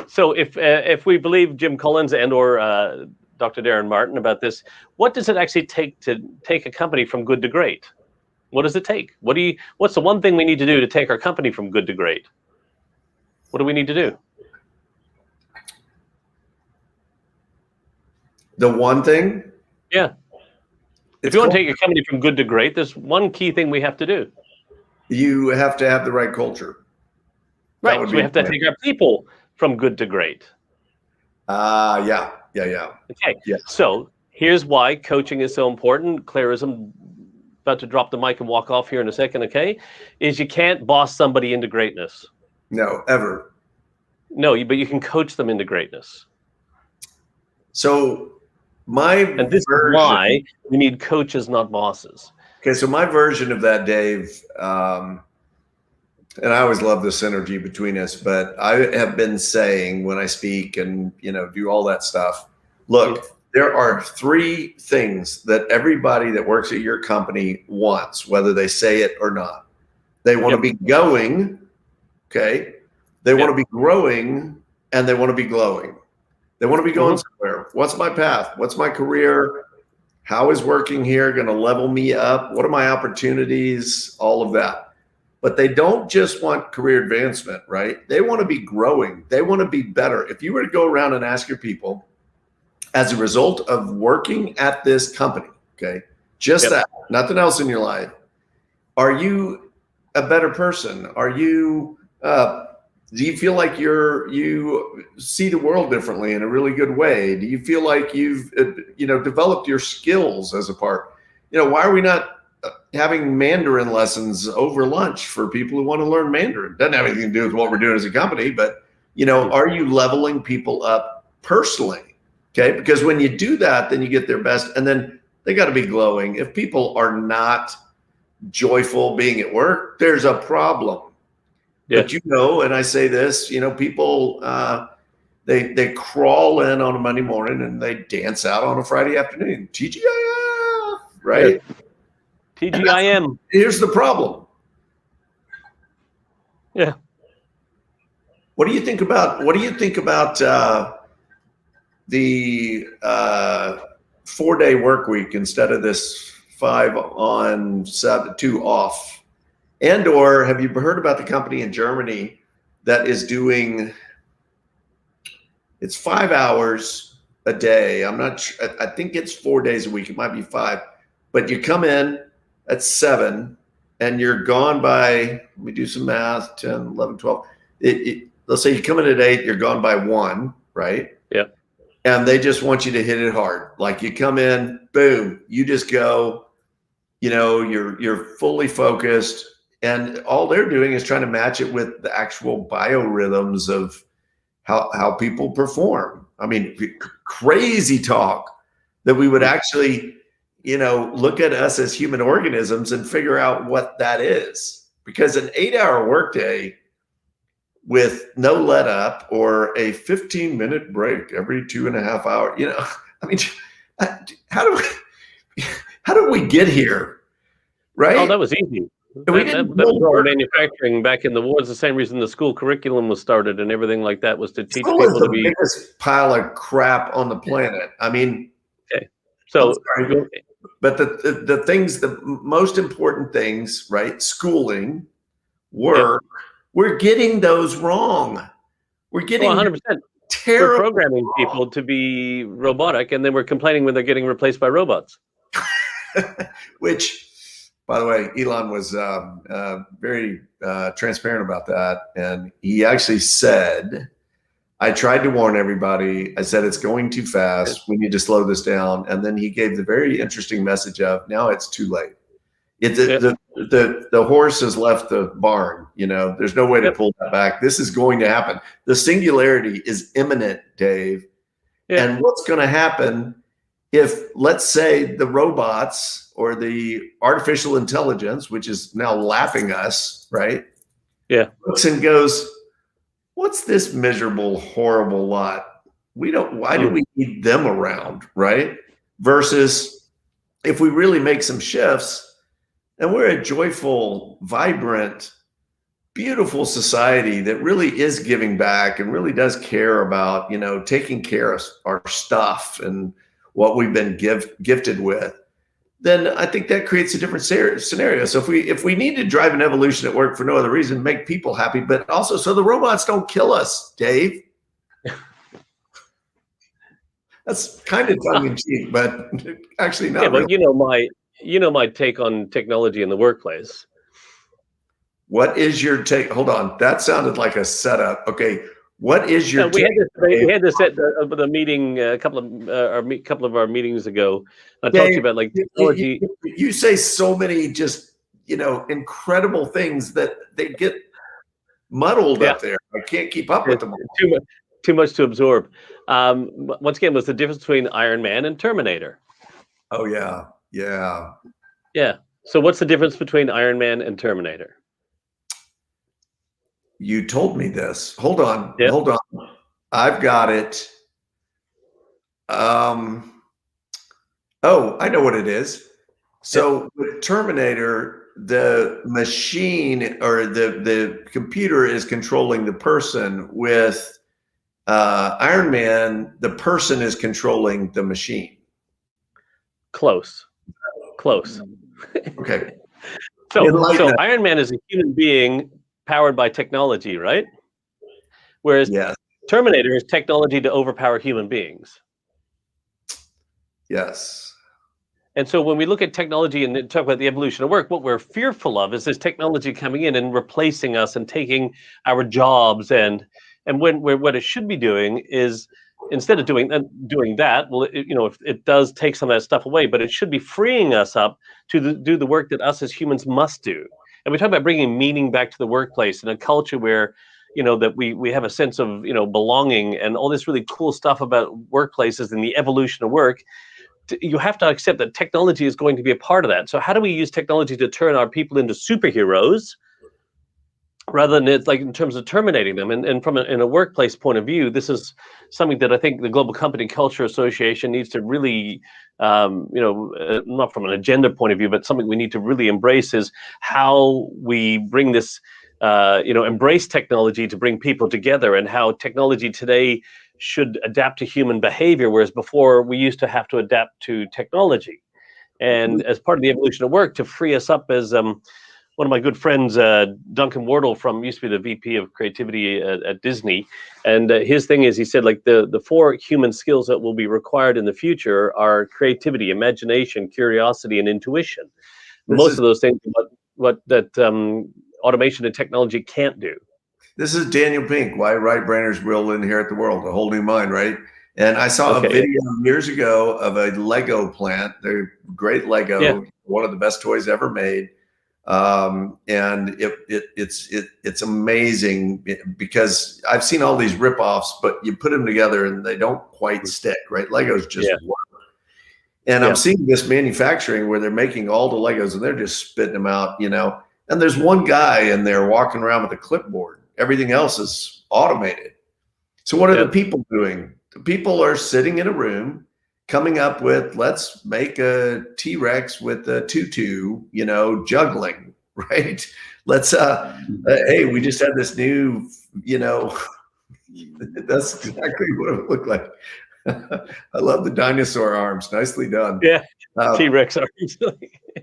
S1: if we believe Jim Collins and or Dr. Darren Martin about this, what does it actually take to take a company from good to great? What does it take? What's the one thing we need to do to take our company from good to great? What do we need to do?
S2: The one thing?
S1: Yeah. If you want to take your company from good to great, there's one key thing we have to do.
S2: You have to have the right culture.
S1: Right. So we have to take our people from good to great.
S2: Yeah.
S1: Okay.
S2: Yes.
S1: So here's why coaching is so important. Clare is about to drop the mic and walk off here in a second. Okay. Is you can't boss somebody into greatness.
S2: No, ever.
S1: No, but you can coach them into greatness.
S2: So
S1: and this is why we need coaches, not bosses.
S2: Okay, so my version of that, Dave, and I always love the synergy between us, but I have been saying when I speak and, do all that stuff, look, there are 3 things that everybody that works at your company wants, whether they say it or not. They want to be going, okay? They want to be growing, and they want to be glowing. They want to be going somewhere. What's my path? What's my career? How is working here going to level me up? What are my opportunities? All of that. But they don't just want career advancement, right? They want to be growing. They want to be better. If you were to go around and ask your people, as a result of working at this company, okay, just that, nothing else in your life, are you a better person? Are you, do you feel like you see the world differently in a really good way? Do you feel like you've, developed your skills as a part? Why are we not having Mandarin lessons over lunch for people who want to learn Mandarin? Doesn't have anything to do with what we're doing as a company, but, are you leveling people up personally? Okay, because when you do that, then you get their best, and then they got to be glowing. If people are not joyful being at work, there's a problem. Yeah. But and I say this, people they crawl in on a Monday morning and they dance out on a Friday afternoon. TGIF, right?
S1: Yeah. TGIM.
S2: Here's the problem.
S1: Yeah.
S2: What do you think about the 4-day work week instead of this 5 on, 7, 2 off? And or have you heard about the company in Germany that is doing, it's 5 hours a day. I'm not sure. I think it's 4 days a week. It might be 5, but you come in at 7 and you're gone by, let me do some math, 10, 11, 12. Let's say you come in at 8, you're gone by 1, right?
S1: Yeah.
S2: And they just want you to hit it hard. Like you come in, boom, you just go, you're fully focused, and all they're doing is trying to match it with the actual biorhythms of how people perform. I mean, crazy talk that we would actually, look at us as human organisms and figure out what that is. Because an 8-hour workday with no let up or a 15-minute break every 2.5 hours, I mean, how do we get here? Right?
S1: Oh, that was easy. That was all manufacturing back in the war. It's the same reason the school curriculum was started and everything like that, was to teach people to be.
S2: The biggest pile of crap on the planet. I mean,
S1: okay. So,
S2: but the things, the most important things, right? Schooling, work, we're getting those wrong. We're getting
S1: 100%.
S2: Terrible.
S1: We're programming people to be robotic, and then we're complaining when they're getting replaced by robots.
S2: Which, by the way, Elon was very transparent about that. And he actually said, I tried to warn everybody. I said, it's going too fast. We need to slow this down. And then he gave the very interesting message of, now it's too late. The horse has left the barn. There's no way to pull that back. This is going to happen. The singularity is imminent, Dave. And what's going to happen if, let's say, the robots or the artificial intelligence, which is now lapping us, right?
S1: Yeah.
S2: Looks and goes, what's this miserable, horrible lot? Why do we need them around, right? Versus if we really make some shifts and we're a joyful, vibrant, beautiful society that really is giving back and really does care about, taking care of our stuff and what we've been gifted with, then I think that creates a different scenario. So if we need to drive an evolution at work for no other reason, make people happy, but also so the robots don't kill us, Dave. That's kind of tongue in cheek, but actually not.
S1: Yeah, but my take on technology in the workplace
S2: What is your take? Hold on. That sounded like a setup. Okay. What is your
S1: we
S2: take?
S1: had this at the meeting a couple of our meetings ago. I talked to
S2: Dave,
S1: you about like technology.
S2: you say so many just, incredible things that they get muddled up there. I can't keep up with them all.
S1: Too much to absorb. Once again, was the difference between Iron Man and Terminator.
S2: Oh, yeah. Yeah.
S1: Yeah. So what's the difference between Iron Man and Terminator?
S2: You told me this. Hold on.
S1: Yep.
S2: Hold on. I've got it. Oh, I know what it is. So with Terminator, the machine or the computer is controlling the person. With Iron Man, the person is controlling the machine.
S1: Close.
S2: Okay.
S1: So Iron Man is a human being powered by technology, right? Whereas Terminator is technology to overpower human beings.
S2: Yes.
S1: And so when we look at technology and talk about the evolution of work, what we're fearful of is this technology coming in and replacing us and taking our jobs. And what it should be doing is, instead of doing that, well, if it does take some of that stuff away, but it should be freeing us up to do the work that us as humans must do. And we talk about bringing meaning back to the workplace in a culture where, that we have a sense of, belonging and all this really cool stuff about workplaces and the evolution of work. You have to accept that technology is going to be a part of that. So how do we use technology to turn our people into superheroes rather than it's like in terms of terminating them? And from in a workplace point of view, this is something that I think the Global Company Culture Association needs to really, not from an agenda point of view, but something we need to really embrace is how we bring this, embrace technology to bring people together, and how technology today should adapt to human behavior, whereas before we used to have to adapt to technology. And as part of the evolution of work, to free us up, as one of my good friends, Duncan Wardle, used to be the VP of creativity at Disney, and his thing is, he said, like the four human skills that will be required in the future are creativity, imagination, curiosity, and intuition. Most of those things, what automation and technology can't do.
S2: This is Daniel Pink, why right brainers will inherit the world, a whole new mind, right? And I saw a video years ago of a Lego plant. They're great Lego, one of the best toys ever made. And it's amazing because I've seen all these ripoffs, but you put them together and they don't quite stick, right? Legos just work. And I'm seeing this manufacturing where they're making all the Legos and they're just spitting them out, and there's one guy in there walking around with a clipboard. Everything else is automated. So what are the people doing? The people are sitting in a room coming up with, let's make a T-Rex with a tutu, juggling, right? Let's, hey, we just had this new, that's exactly what it looked like. I love the dinosaur arms. Nicely done.
S1: Yeah. T-Rex arms.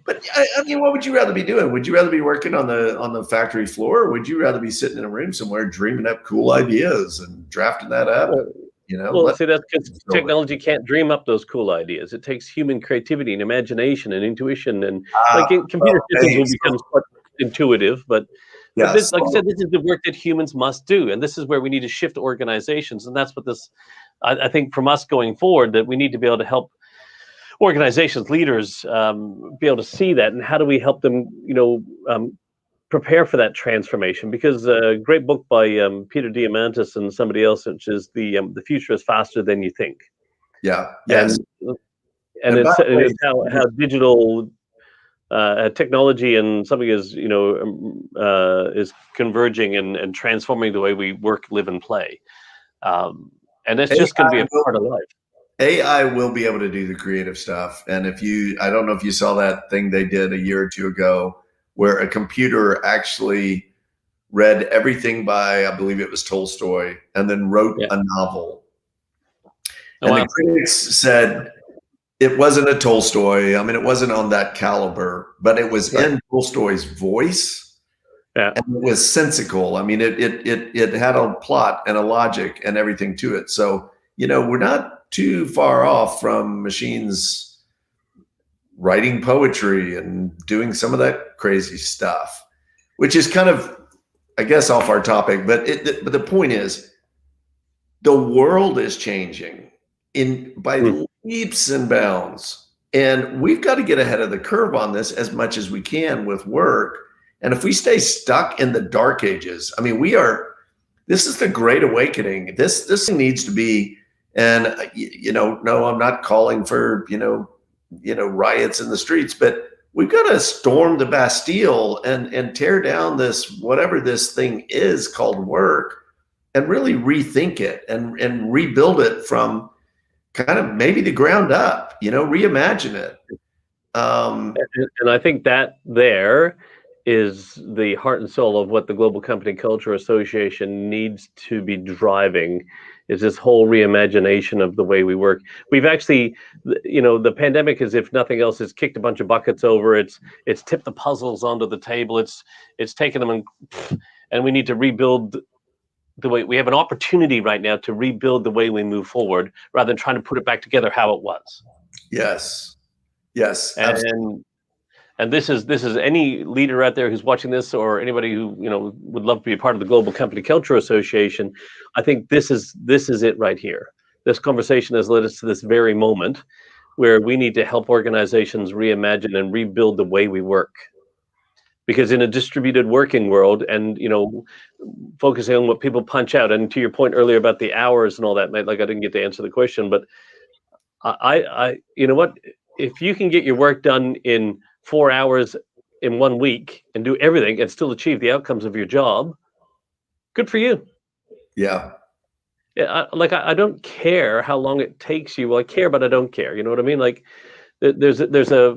S2: But I mean, what would you rather be doing? Would you rather be working on the factory floor, or would you rather be sitting in a room somewhere dreaming up cool ideas and drafting that up?
S1: Well, see, that's because technology can't dream up those cool ideas. It takes human creativity and imagination and intuition, and computer systems will become intuitive. But this, like I said, this is the work that humans must do, and this is where we need to shift organizations. And that's what this, I think, from us going forward, that we need to be able to help organizations, leaders, be able to see that, and how do we help them, prepare for that transformation? Because a great book by Peter Diamandis and somebody else, which is the future is faster than you think.
S2: Yeah. Yes.
S1: And it's how digital technology and something is converging and transforming the way we work, live, and play. And it's just going to be a part of life.
S2: AI will be able to do the creative stuff. And I don't know if you saw that thing they did a year or two ago, where a computer actually read everything by, I believe it was Tolstoy, and then wrote a novel. And the critics said it wasn't a Tolstoy. I mean, it wasn't on that caliber, but it was in Tolstoy's voice.
S1: Yeah.
S2: And it was sensical. I mean, it had a plot and a logic and everything to it. So, we're not too far off from machines writing poetry and doing some of that crazy stuff. which is kind of, I guess, off our topic, but the point is, the world is changing by leaps and bounds, and we've got to get ahead of the curve on this as much as we can with work. And if we stay stuck in the dark ages, I mean, this is the Great Awakening. This needs to be, and no, I'm not calling for riots in the streets, but we've got to storm the Bastille and tear down this, whatever this thing is called work, and really rethink it and rebuild it from kind of maybe the ground up, reimagine it.
S1: And I think that there is the heart and soul of what the Global Company Culture Association needs to be driving, is this whole reimagination of the way we work. We've actually, the pandemic, as if nothing else, has kicked a bunch of buckets over. It's tipped the puzzles onto the table. It's taken them and we need to rebuild the way. We have an opportunity right now to rebuild the way we move forward, rather than trying to put it back together how it was.
S2: Yes.
S1: And this is any leader out there who's watching this, or anybody who would love to be a part of the Global Company Culture Association. I think this is it right here. This conversation has led us to this very moment where we need to help organizations reimagine and rebuild the way we work. Because in a distributed working world, and focusing on what people punch out, and to your point earlier about the hours and all that, like I didn't get to answer the question, but I if you can get your work done in 4 hours in 1 week and do everything and still achieve the outcomes of your job, good for you.
S2: Yeah.
S1: I don't care how long it takes you. Well, I care, but I don't care. You know what I mean? Like there's a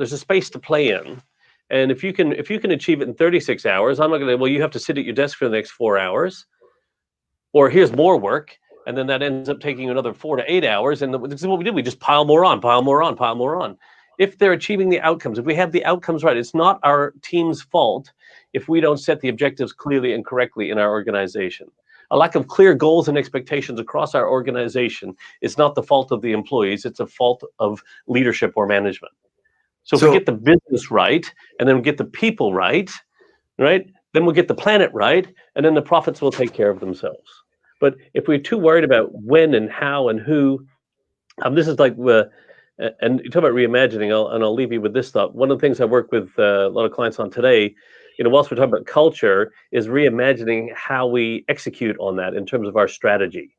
S1: space to play in. And if you can achieve it in 36 hours, I'm not going to, well, you have to sit at your desk for the next 4 hours, or here's more work. And then that ends up taking another 4 to 8 hours. And this is what we do. We just pile more on. If they're achieving the outcomes, if we have the outcomes right, it's not our team's fault if we don't set the objectives clearly and correctly in our organization. A lack of clear goals and expectations across our organization is not the fault of the employees. It's a fault of leadership or management. So if we get the business right, and then we get the people right, then we'll get the planet right, and then the profits will take care of themselves. But if we're too worried about when and how and who, this is like, and you talk about reimagining, and I'll leave you with this thought. One of the things I work with a lot of clients on today, whilst we're talking about culture, is reimagining how we execute on that in terms of our strategy.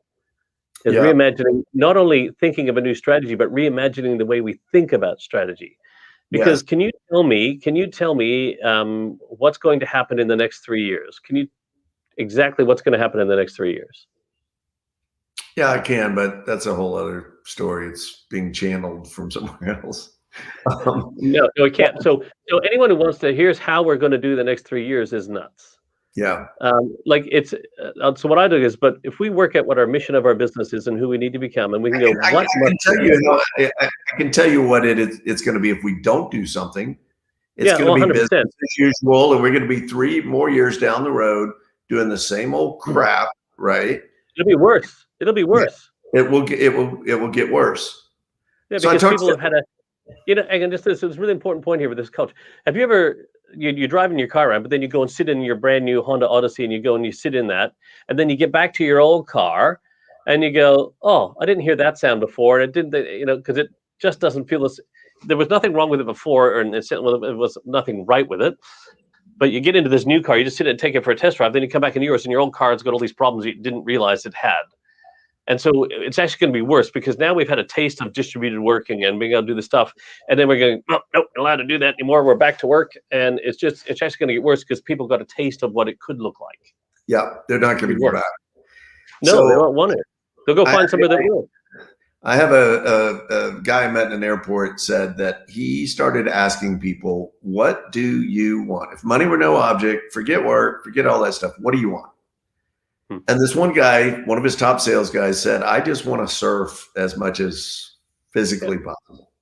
S1: Is reimagining, not only thinking of a new strategy, but reimagining the way we think about strategy. Because can you tell me what's going to happen in the next 3 years? Exactly what's going to happen in the next 3 years?
S2: Yeah, I can, but that's a whole other story. It's being channeled from somewhere else.
S1: No, I can't. So anyone who wants to, here's how we're going to do the next 3 years, is nuts.
S2: Yeah.
S1: So what I do is, but if we work at what our mission of our business is and who we need to become, and we can go,
S2: I can tell you what it's going to be if we don't do something. It's going to be business as usual, and we're going to be 3 more years down the road doing the same old crap, right?
S1: It'll be worse.
S2: Yeah. It will get worse.
S1: Yeah, because people have had and this is a really important point here with this culture. Have you ever, you're driving your car around, but then you go and sit in your brand new Honda Odyssey, and you go and you sit in that, and then you get back to your old car, and you go, oh, I didn't hear that sound before, and it didn't, because it just doesn't feel as, there was nothing wrong with it before, and it was nothing right with it. But you get into this new car, you just sit and take it for a test drive, then you come back into yours, and your old car has got all these problems you didn't realize it had. And so it's actually going to be worse, because now we've had a taste of distributed working and being able to do the stuff. And then we're going, nope, not allowed to do that anymore. We're back to work. And it's actually going to get worse, because people got a taste of what it could look like.
S2: Yeah, they're not going to go back.
S1: No, they don't want it. They'll go find somebody that will.
S2: I have a guy I met in an airport said that he started asking people, what do you want? If money were no object, forget work, forget all that stuff. What do you want? And this one guy, one of his top sales guys, said, I just want to surf as much as physically possible.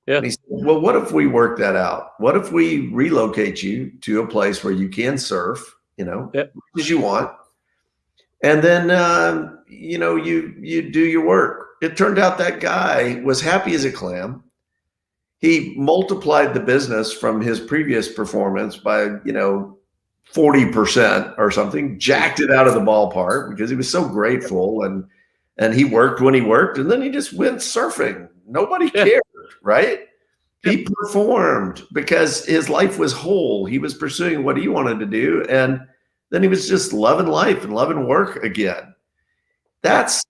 S1: Yeah.
S2: And he said, well, what if we work that out? What if we relocate you to a place where you can surf, as you want, and then you do your work? It turned out that guy was happy as a clam. he multiplied the business from his previous performance by, 40% or something, jacked it out of the ballpark because he was so grateful, and he worked when he worked, and then he just went surfing. Nobody cared, right? He performed because his life was whole. He was pursuing what he wanted to do, and then he was just loving life and loving work again. That's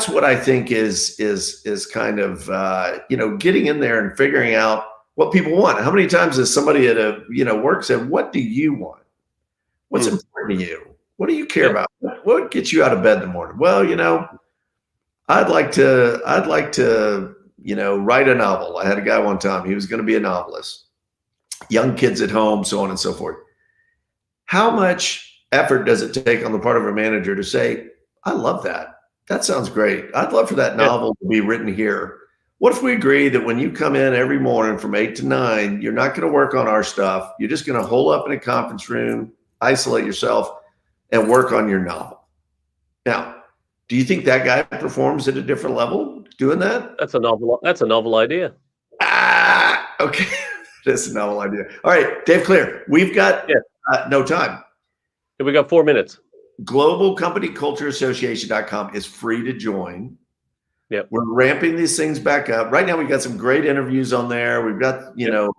S2: what I think is kind of getting in there and figuring out what people want. How many times has somebody at a work said, "What do you want? What's important to you? What do you care about? What gets you out of bed in the morning?" Well, I'd like to write a novel. I had a guy one time, he was going to be a novelist, young kids at home, so on and so forth. How much effort does it take on the part of a manager to say, "I love that. That sounds great. I'd love for that novel to be written here. What if we agree that when you come in every morning from 8 to 9, you're not going to work on our stuff. You're just going to hole up in a conference room, isolate yourself, and work on your novel." Now, do you think that guy performs at a different level doing that?
S1: That's a novel idea.
S2: Okay. That's a novel idea. All right, Dave, Clare, we've got no time.
S1: We got 4 minutes.
S2: GlobalCompanyCultureAssociation.com is free to join.
S1: Yep.
S2: We're ramping these things back up. Right now, we've got some great interviews on there. We've got,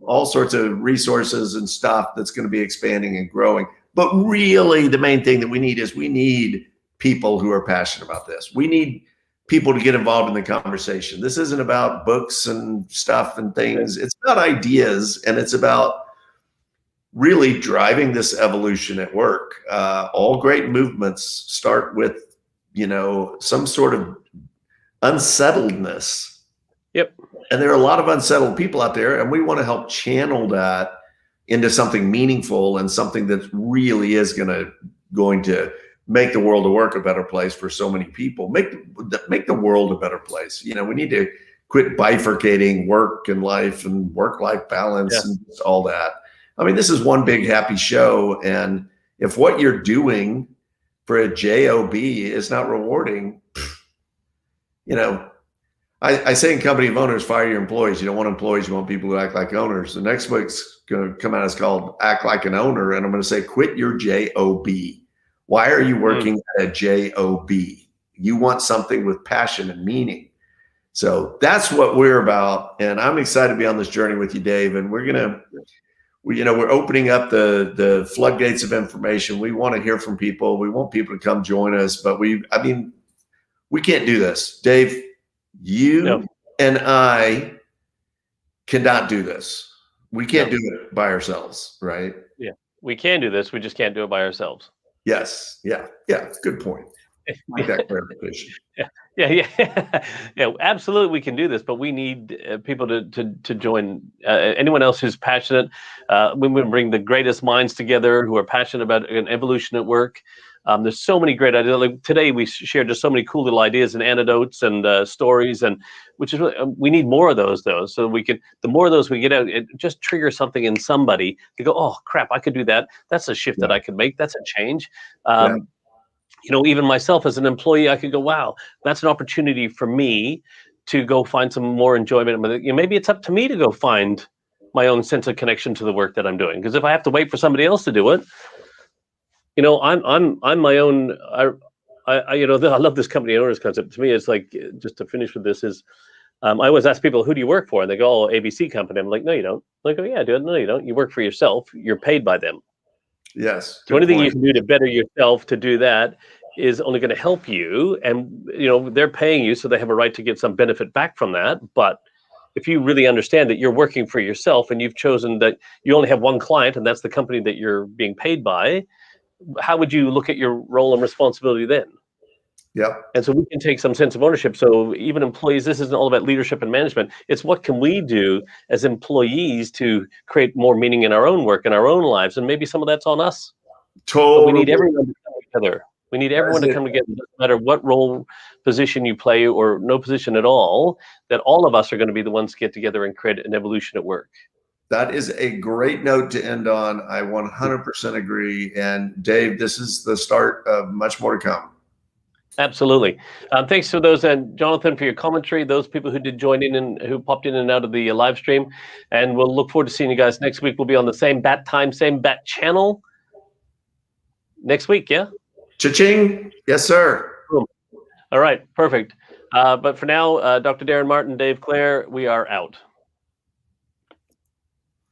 S2: all sorts of resources and stuff that's going to be expanding and growing. But really, the main thing that we need people who are passionate about this. We need people to get involved in the conversation. This isn't about books and stuff and things. It's about ideas, and it's about really driving this evolution at work. All great movements start with, some sort of unsettledness.
S1: Yep.
S2: And there are a lot of unsettled people out there, and we want to help channel that into something meaningful and something that really is going to make the world of work a better place for so many people. Make the world a better place. We need to quit bifurcating work and life and work-life balance and all that. I mean, this is one big happy show, and if what you're doing for a job is not rewarding, I say in Company of Owners, fire your employees. You don't want employees, you want people who act like owners. The next book's going to come out, it's called Act Like an Owner, and I'm going to say, quit your job. Why are you working at a job? You want something with passion and meaning. So that's what we're about, and I'm excited to be on this journey with you, Dave. And we're opening up the floodgates of information. We want to hear from people. We want people to come join us, but we can't do this, Dave. You and I cannot do this. We can't do it by ourselves, right?
S1: Yeah, we can do this. We just can't do it by ourselves.
S2: Yes. Yeah. Good point. Like that clarification.
S1: Yeah, absolutely. We can do this, but we need people to join. Anyone else who's passionate. We would bring the greatest minds together who are passionate about an evolution at work. There's so many great ideas. Like today, we shared just so many cool little ideas and anecdotes and stories, and which is really, we need more of those. So we can. The more of those we get out, it just triggers something in somebody to go, "Oh crap, I could do that. That's a shift that I could make. That's a change." Even myself as an employee, I could go, "Wow, that's an opportunity for me to go find some more enjoyment." Maybe it's up to me to go find my own sense of connection to the work that I'm doing. Because if I have to wait for somebody else to do it, I'm my own. I love this company owners concept. To me, it's like, just to finish with this is, I always ask people, "Who do you work for?" And they go, "Oh, ABC company." I'm like, "No, you don't." Like, "Oh yeah, I do." "No, you don't. You work for yourself. You're paid by them."
S2: Yes.
S1: So anything you can do to better yourself to do that is only going to help you. And, they're paying you, so they have a right to get some benefit back from that. But if you really understand that you're working for yourself and you've chosen that you only have one client and that's the company that you're being paid by, how would you look at your role and responsibility then?
S2: Yeah.
S1: And so we can take some sense of ownership. So even employees, this isn't all about leadership and management. It's what can we do as employees to create more meaning in our own work, in our own lives. And maybe some of that's on us.
S2: Totally.
S1: But we need everyone to come together. We need everyone to come together, no matter what role, position you play or no position at all, that all of us are going to be the ones to get together and create an evolution at work.
S2: That is a great note to end on. I 100% agree. And Dave, this is the start of much more to come.
S1: Absolutely. Thanks to those, and Jonathan, for your commentary, those people who did join in and who popped in and out of the live stream. And we'll look forward to seeing you guys next week. We'll be on the same bat time, same bat channel next week, yeah?
S2: Cha-ching. Yes, sir.
S1: Boom. All right, perfect. But for now, Dr. Darren Martin, Dave Clare, we are out.